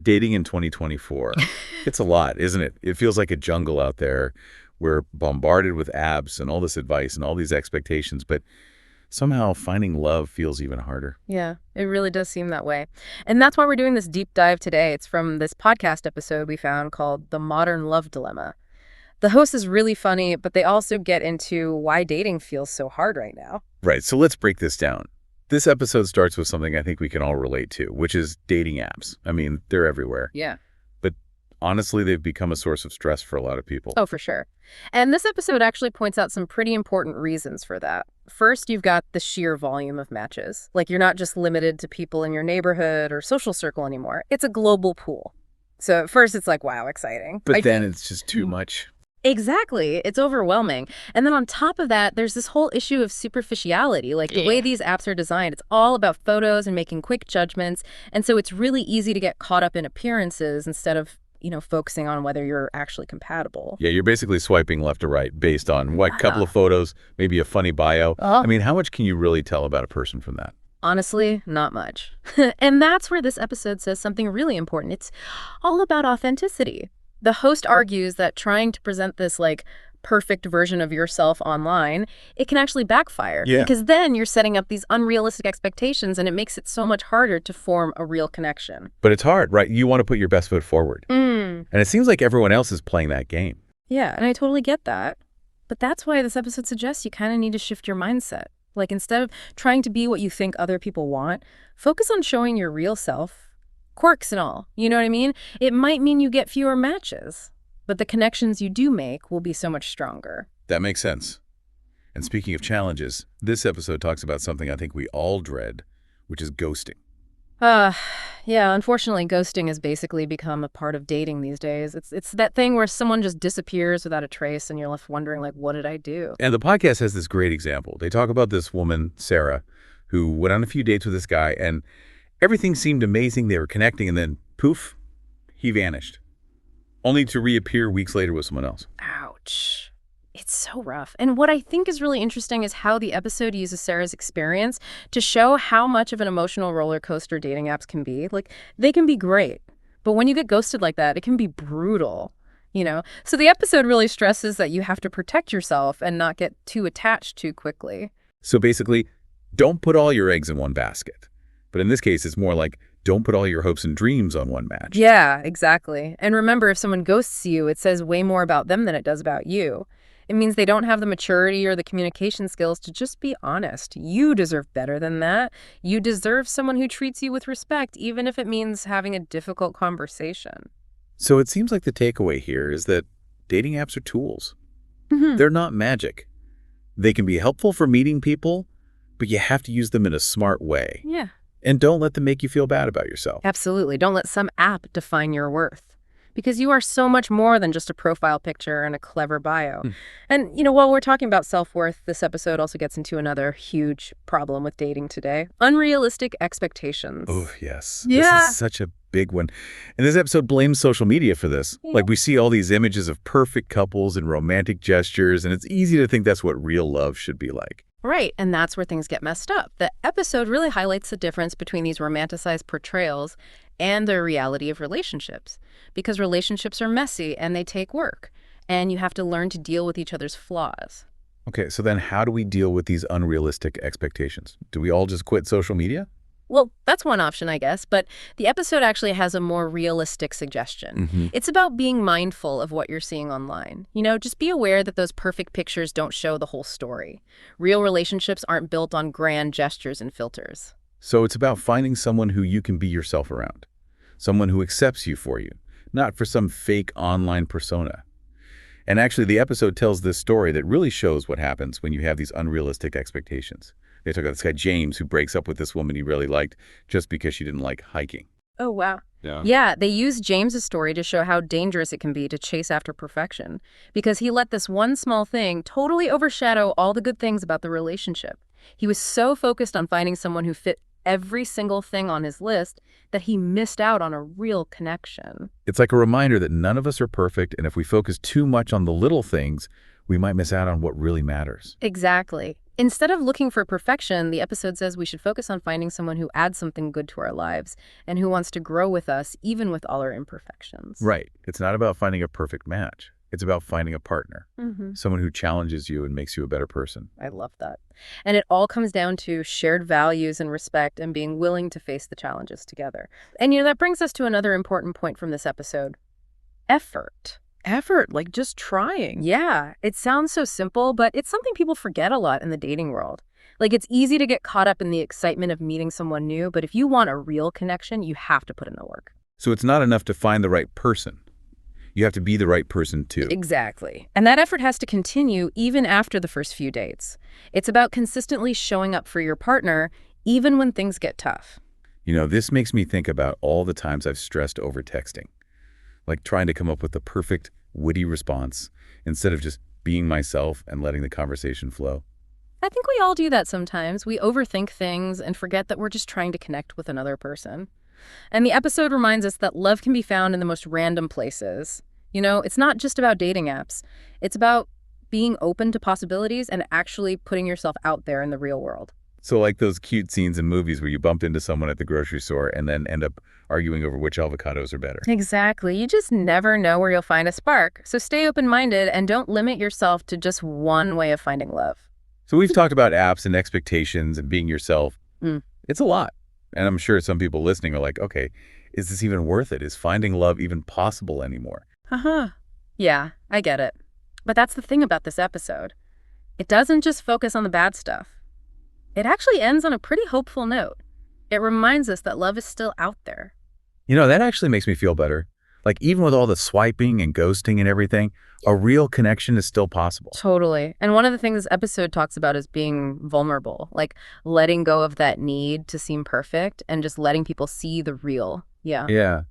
Dating in 2024. It's a lot, isn't it? It feels like a jungle out there. We're bombarded with apps and all this advice and all these expectations, but somehow finding love feels even harder. Yeah, it really does seem that way. And that's why we're doing this deep dive today. It's from this podcast episode we found called The Modern Love Dilemma. The host is really funny, but they also get into why dating feels so hard right now. Right, so let's break this down. This episode starts with something I think we can all relate to, which is dating apps. I mean, they're everywhere. Yeah. But honestly, they've become a source of stress for a lot of people. Oh, for sure. And this episode actually points out some pretty important reasons for that. First, you've got the sheer volume of matches. Like, you're not just limited to people in your neighborhood or social circle anymore. It's a global pool. So at first, it's like, wow, exciting. But then it's just too much. Exactly. It's overwhelming. And then on top of that, there's this whole issue of superficiality. Like the way these apps are designed, it's all about photos and making quick judgments. And so it's really easy to get caught up in appearances instead of, focusing on whether you're actually compatible. Yeah, you're basically swiping left or right based on what couple of photos, maybe a funny bio. I mean, how much can you really tell about a person from that? Honestly, not much. And that's where this episode says something really important. It's all about authenticity. The host argues that trying to present this, perfect version of yourself online, it can actually backfire. Yeah. Because then you're setting up these unrealistic expectations, and it makes it so much harder to form a real connection. But it's hard, right? You want to put your best foot forward. And it seems like everyone else is playing that game. Yeah, and I totally get that. But that's why this episode suggests you kind of need to shift your mindset. Like, instead of trying to be what you think other people want, focus on showing your real self. Quirks and all, you know what I mean? It might mean you get fewer matches, but the connections you do make will be so much stronger. That makes sense. And speaking of challenges, this episode talks about something I think we all dread, which is ghosting. Yeah, unfortunately, ghosting has basically become a part of dating these days. It's that thing where someone just disappears without a trace and you're left wondering, what did I do? And the podcast has this great example. They talk about this woman, Sarah, who went on a few dates with this guy, and everything seemed amazing. They were connecting, and then, poof, he vanished, only to reappear weeks later with someone else. Ouch. It's so rough. And what I think is really interesting is how the episode uses Sarah's experience to show how much of an emotional roller coaster dating apps can be. They can be great, but when you get ghosted like that, it can be brutal, So the episode really stresses that you have to protect yourself and not get too attached too quickly. So basically, don't put all your eggs in one basket. But in this case, it's more like, don't put all your hopes and dreams on one match. Yeah, exactly. And remember, if someone ghosts you, it says way more about them than it does about you. It means they don't have the maturity or the communication skills to just be honest. You deserve better than that. You deserve someone who treats you with respect, even if it means having a difficult conversation. So it seems like the takeaway here is that dating apps are tools. They're not magic. They can be helpful for meeting people, but you have to use them in a smart way. Yeah. And don't let them make you feel bad about yourself. Absolutely. Don't let some app define your worth. Because you are so much more than just a profile picture and a clever bio. And, while we're talking about self-worth, this episode also gets into another huge problem with dating today. Unrealistic expectations. Oh, yes. Yeah. This is such a big one. And this episode blames social media for this. Yeah. We see all these images of perfect couples and romantic gestures, and it's easy to think that's what real love should be like. Right, and that's where things get messed up. The episode really highlights the difference between these romanticized portrayals and the reality of relationships. Because relationships are messy and they take work, and you have to learn to deal with each other's flaws. Okay, so then how do we deal with these unrealistic expectations? Do we all just quit social media? Well, that's one option, I guess, but the episode actually has a more realistic suggestion. It's about being mindful of what you're seeing online. Just be aware that those perfect pictures don't show the whole story. Real relationships aren't built on grand gestures and filters. So it's about finding someone who you can be yourself around. Someone who accepts you for you, not for some fake online persona. And actually, the episode tells this story that really shows what happens when you have these unrealistic expectations. They talk about this guy, James, who breaks up with this woman he really liked just because she didn't like hiking. Oh, wow. Yeah. Yeah, they use James's story to show how dangerous it can be to chase after perfection, because he let this one small thing totally overshadow all the good things about the relationship. He was so focused on finding someone who fit every single thing on his list that he missed out on a real connection. It's like a reminder that none of us are perfect, and if we focus too much on the little things, we might miss out on what really matters. Exactly. Instead of looking for perfection, the episode says we should focus on finding someone who adds something good to our lives and who wants to grow with us, even with all our imperfections. Right. It's not about finding a perfect match. It's about finding a partner, Mm-hmm. someone who challenges you and makes you a better person. I love that. And it all comes down to shared values and respect and being willing to face the challenges together. And, that brings us to another important point from this episode. Effort. Effort, like just trying. Yeah, it sounds so simple, but it's something people forget a lot in the dating world. Like, it's easy to get caught up in the excitement of meeting someone new, but if you want a real connection, you have to put in the work. So it's not enough to find the right person. You have to be the right person too. Exactly. And that effort has to continue even after the first few dates. It's about consistently showing up for your partner, even when things get tough. This makes me think about all the times I've stressed over texting, like trying to come up with the perfect, witty response instead of just being myself and letting the conversation flow. I think we all do that sometimes. We overthink things and forget that we're just trying to connect with another person. And the episode reminds us that love can be found in the most random places. It's not just about dating apps. It's about being open to possibilities and actually putting yourself out there in the real world. So like those cute scenes in movies where you bump into someone at the grocery store and then end up arguing over which avocados are better. Exactly. You just never know where you'll find a spark. So stay open-minded and don't limit yourself to just one way of finding love. So we've talked about apps and expectations and being yourself. It's a lot. And I'm sure some people listening are like, okay, is this even worth it? Is finding love even possible anymore? Yeah, I get it. But that's the thing about this episode. It doesn't just focus on the bad stuff. It actually ends on a pretty hopeful note. It reminds us that love is still out there. That actually makes me feel better. Like even with all the swiping and ghosting and everything, a real connection is still possible. Totally. And one of the things this episode talks about is being vulnerable, like letting go of that need to seem perfect and just letting people see the real. Yeah. Yeah.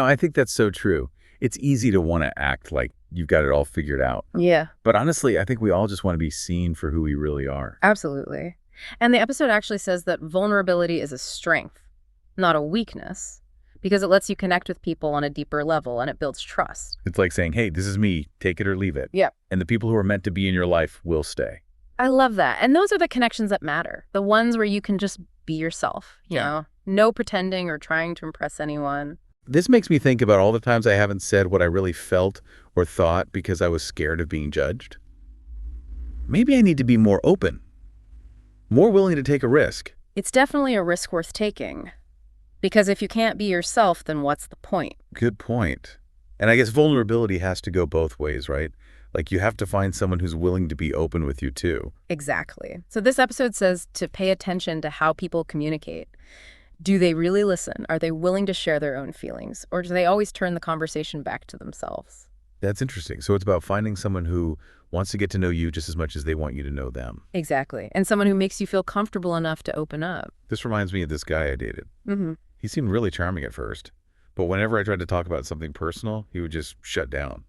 I think that's so true. It's easy to want to act like you've got it all figured out. Yeah. But honestly, I think we all just want to be seen for who we really are. Absolutely. And the episode actually says that vulnerability is a strength, not a weakness, because it lets you connect with people on a deeper level and it builds trust. It's like saying, hey, this is me, take it or leave it. Yeah. And the people who are meant to be in your life will stay. I love that. And those are the connections that matter, the ones where you can just be yourself, you know, no pretending or trying to impress anyone. This makes me think about all the times I haven't said what I really felt or thought because I was scared of being judged. Maybe I need to be more open, more willing to take a risk. It's definitely a risk worth taking. Because if you can't be yourself, then what's the point? Good point. And I guess vulnerability has to go both ways, right? Like you have to find someone who's willing to be open with you too. Exactly. So this episode says to pay attention to how people communicate. Do they really listen? Are they willing to share their own feelings? Or do they always turn the conversation back to themselves? That's interesting. So it's about finding someone who wants to get to know you just as much as they want you to know them. Exactly. And someone who makes you feel comfortable enough to open up. This reminds me of this guy I dated. Mm-hmm. He seemed really charming at first, but whenever I tried to talk about something personal, he would just shut down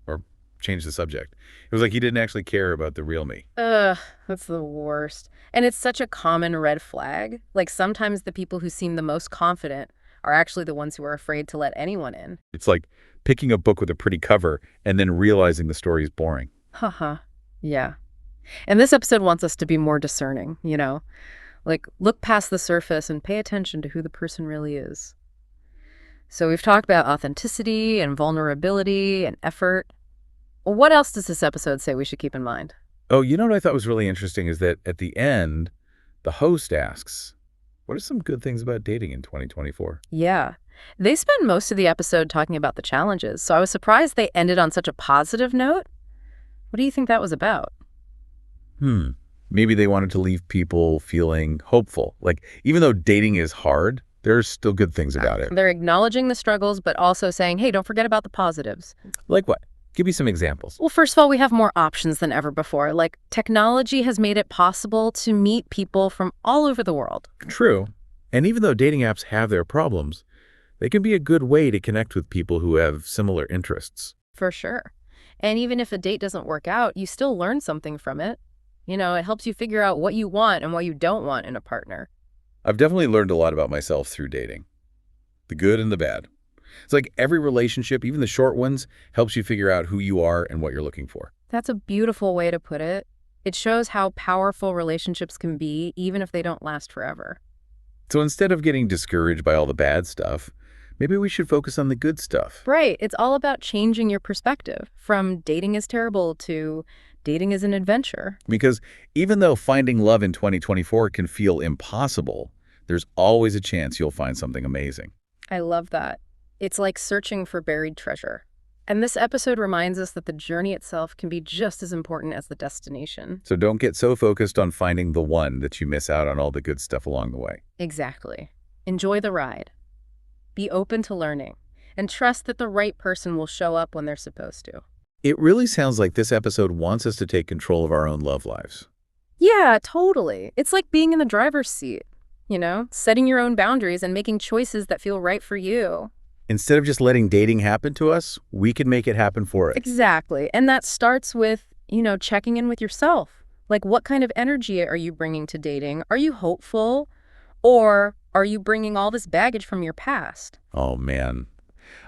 or change the subject. It was like he didn't actually care about the real me. Ugh, that's the worst. And it's such a common red flag. Like sometimes the people who seem the most confident are actually the ones who are afraid to let anyone in. It's like picking a book with a pretty cover and then realizing the story is boring. Haha. Yeah. And this episode wants us to be more discerning, Like, look past the surface and pay attention to who the person really is. So we've talked about authenticity and vulnerability and effort. What else does this episode say we should keep in mind? Oh, what I thought was really interesting is that at the end, the host asks, what are some good things about dating in 2024? Yeah. They spend most of the episode talking about the challenges, so I was surprised they ended on such a positive note. What do you think that was about? Maybe they wanted to leave people feeling hopeful. Like, even though dating is hard, there's still good things about it. They're acknowledging the struggles, but also saying, hey, don't forget about the positives. Like what? Give me some examples. Well, first of all, we have more options than ever before. Like, technology has made it possible to meet people from all over the world. True. And even though dating apps have their problems, they can be a good way to connect with people who have similar interests. For sure. And even if a date doesn't work out, you still learn something from it. It helps you figure out what you want and what you don't want in a partner. I've definitely learned a lot about myself through dating. The good and the bad. It's like every relationship, even the short ones, helps you figure out who you are and what you're looking for. That's a beautiful way to put it. It shows how powerful relationships can be, even if they don't last forever. So instead of getting discouraged by all the bad stuff, maybe we should focus on the good stuff. Right. It's all about changing your perspective from dating is terrible to dating is an adventure. Because even though finding love in 2024 can feel impossible, there's always a chance you'll find something amazing. I love that. It's like searching for buried treasure. And this episode reminds us that the journey itself can be just as important as the destination. So don't get so focused on finding the one that you miss out on all the good stuff along the way. Exactly. Enjoy the ride. Be open to learning. And trust that the right person will show up when they're supposed to. It really sounds like this episode wants us to take control of our own love lives. Yeah, totally. It's like being in the driver's seat, setting your own boundaries and making choices that feel right for you. Instead of just letting dating happen to us, we can make it happen for us. Exactly. And that starts with, checking in with yourself. Like, what kind of energy are you bringing to dating? Are you hopeful? Or are you bringing all this baggage from your past? Oh, man.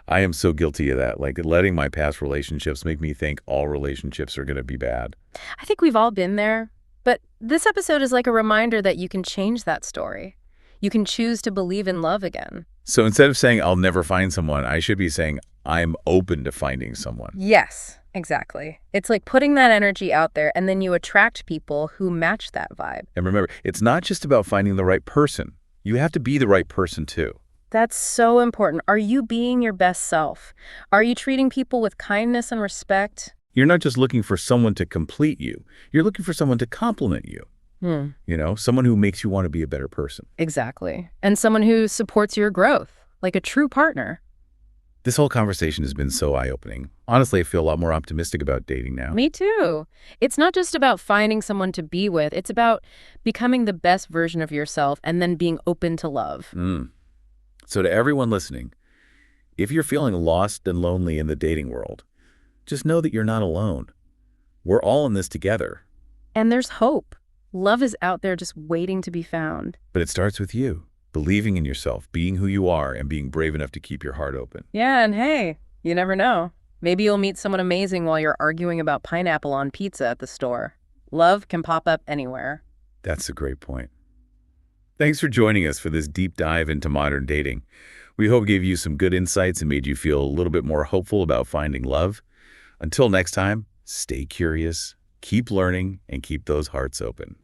I am so guilty of that. Like, letting my past relationships make me think all relationships are going to be bad. I think we've all been there. But this episode is like a reminder that you can change that story. You can choose to believe in love again. So instead of saying, I'll never find someone, I should be saying, I'm open to finding someone. Yes, exactly. It's like putting that energy out there, and then you attract people who match that vibe. And remember, it's not just about finding the right person. You have to be the right person, too. That's so important. Are you being your best self? Are you treating people with kindness and respect? You're not just looking for someone to complete you. You're looking for someone to complement you. Someone who makes you want to be a better person. Exactly. And someone who supports your growth, like a true partner. This whole conversation has been so eye-opening. Honestly, I feel a lot more optimistic about dating now. Me too. It's not just about finding someone to be with. It's about becoming the best version of yourself and then being open to love. So to everyone listening, if you're feeling lost and lonely in the dating world, just know that you're not alone. We're all in this together. And there's hope. Love is out there just waiting to be found. But it starts with you, believing in yourself, being who you are, and being brave enough to keep your heart open. Yeah, and hey, you never know. Maybe you'll meet someone amazing while you're arguing about pineapple on pizza at the store. Love can pop up anywhere. That's a great point. Thanks for joining us for this deep dive into modern dating. We hope it gave you some good insights and made you feel a little bit more hopeful about finding love. Until next time, stay curious, keep learning, and keep those hearts open.